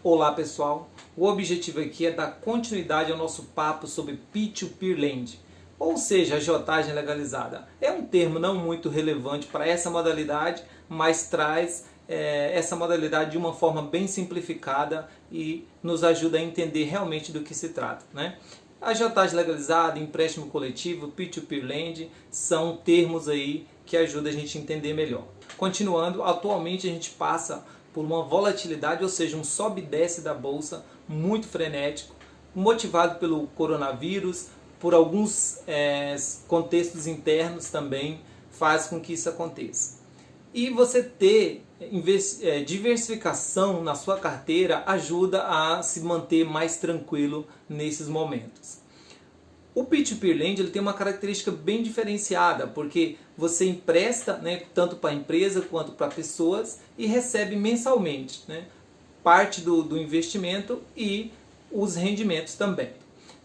Olá pessoal, o objetivo aqui é dar continuidade ao nosso papo sobre Peer-to-Peer Lending, ou seja, agiotagem legalizada. É um termo não muito relevante para essa modalidade, mas traz essa modalidade de uma forma bem simplificada e nos ajuda a entender realmente do que se trata, né? Agiotagem legalizada, empréstimo coletivo, Peer-to-Peer Lending são termos aí que ajudam a gente a entender melhor. Continuando, atualmente a gente passa por uma volatilidade, ou seja, um sobe e desce da bolsa muito frenético, motivado pelo coronavírus, por alguns contextos internos também faz com que isso aconteça. E você ter diversificação na sua carteira ajuda a se manter mais tranquilo nesses momentos. O Peer-to-Peer Lending ele tem uma característica bem diferenciada, porque você empresta, né, tanto para empresa quanto para pessoas e recebe mensalmente, né, parte do investimento e os rendimentos também.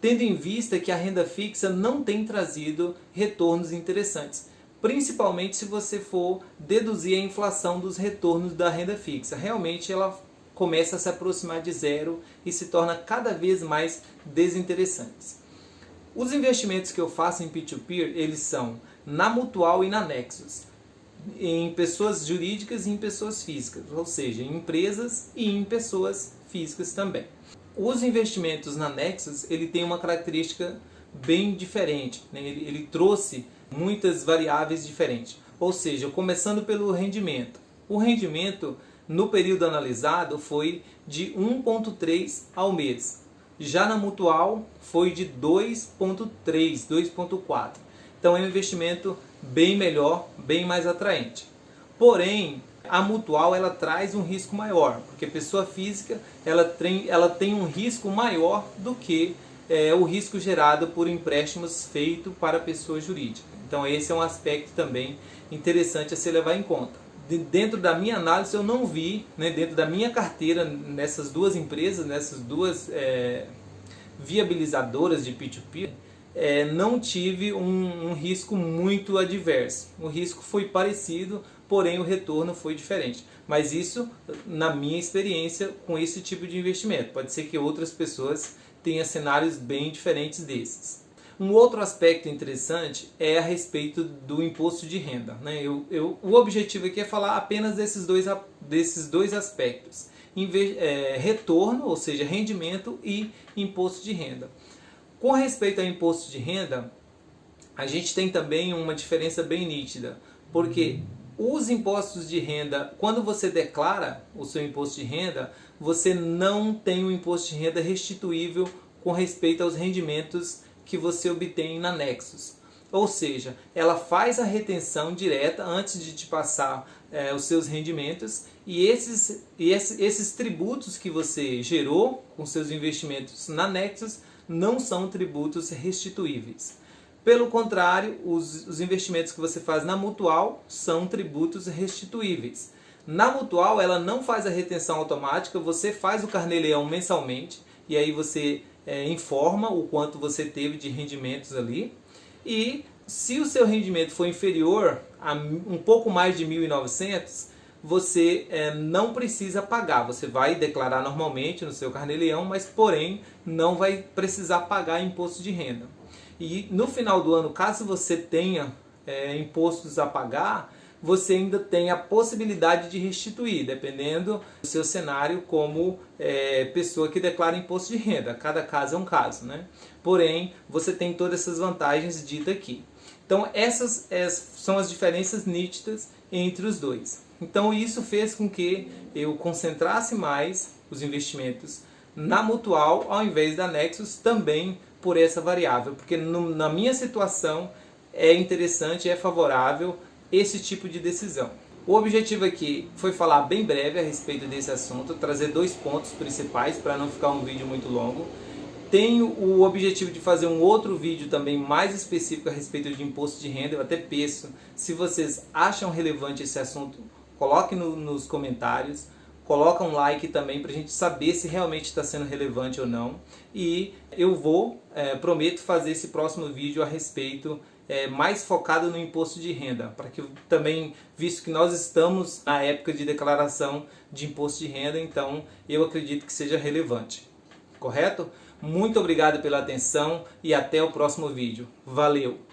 Tendo em vista que a renda fixa não tem trazido retornos interessantes, principalmente se você for deduzir a inflação dos retornos da renda fixa. Realmente ela começa a se aproximar de zero e se torna cada vez mais desinteressantes. Os investimentos que eu faço em Peer-to-Peer, eles são na Mutual e na Nexus, em pessoas jurídicas e em pessoas físicas, ou seja, em empresas e em pessoas físicas também. Os investimentos na Nexus, ele tem uma característica bem diferente, né? Ele trouxe muitas variáveis diferentes, ou seja, começando pelo rendimento. O rendimento no período analisado foi de 1,3 ao mês. Já na Mutual foi de 2,3, 2,4. Então é um investimento bem melhor, bem mais atraente. Porém, a Mutual ela traz um risco maior, porque a pessoa física ela tem um risco maior do que o risco gerado por empréstimos feitos para a pessoa jurídica. Então esse é um aspecto também interessante a se levar em conta. Dentro da minha análise eu não vi, né, dentro da minha carteira, nessas duas empresas, nessas duas viabilizadoras de Peer-to-Peer, não tive um risco muito adverso. O risco foi parecido, porém o retorno foi diferente. Mas isso na minha experiência com esse tipo de investimento. Pode ser que outras pessoas tenham cenários bem diferentes desses. Um outro aspecto interessante é a respeito do imposto de renda, né? O objetivo aqui é falar apenas desses dois aspectos. Retorno, ou seja, rendimento e imposto de renda. Com respeito ao imposto de renda, a gente tem também uma diferença bem nítida, porque os impostos de renda, quando você declara o seu imposto de renda, você não tem um imposto de renda restituível com respeito aos rendimentos que você obtém na Nexus. Ou seja, ela faz a retenção direta antes de te passar os seus rendimentos e esses tributos que você gerou com seus investimentos na Nexus não são tributos restituíveis. Pelo contrário, os investimentos que você faz na Mutual são tributos restituíveis. Na Mutual ela não faz a retenção automática, você faz o carnê-leão mensalmente e aí você informa o quanto você teve de rendimentos ali. E se o seu rendimento for inferior a um pouco mais de 1.900, você não precisa pagar. Você vai declarar normalmente no seu carnê-leão, mas porém não vai precisar pagar imposto de renda. E no final do ano, caso você tenha impostos a pagar, você ainda tem a possibilidade de restituir, dependendo do seu cenário como pessoa que declara imposto de renda. Cada caso é um caso, né? Porém, você tem todas essas vantagens ditas aqui. Então, essas são as diferenças nítidas entre os dois. Então, isso fez com que eu concentrasse mais os investimentos na Mutual ao invés da Nexus, também por essa variável. Porque na minha situação é interessante, é favorável esse tipo de decisão. O objetivo aqui foi falar bem breve a respeito desse assunto, trazer dois pontos principais para não ficar um vídeo muito longo. Tenho o objetivo de fazer um outro vídeo também mais específico a respeito de imposto de renda. Eu até peço, se vocês acham relevante esse assunto, coloque nos comentários, coloca um like também para a gente saber se realmente está sendo relevante ou não. E eu prometo fazer esse próximo vídeo a respeito mais focada no imposto de renda, para que também, visto que nós estamos na época de declaração de imposto de renda, então eu acredito que seja relevante. Correto? Muito obrigado pela atenção e até o próximo vídeo. Valeu!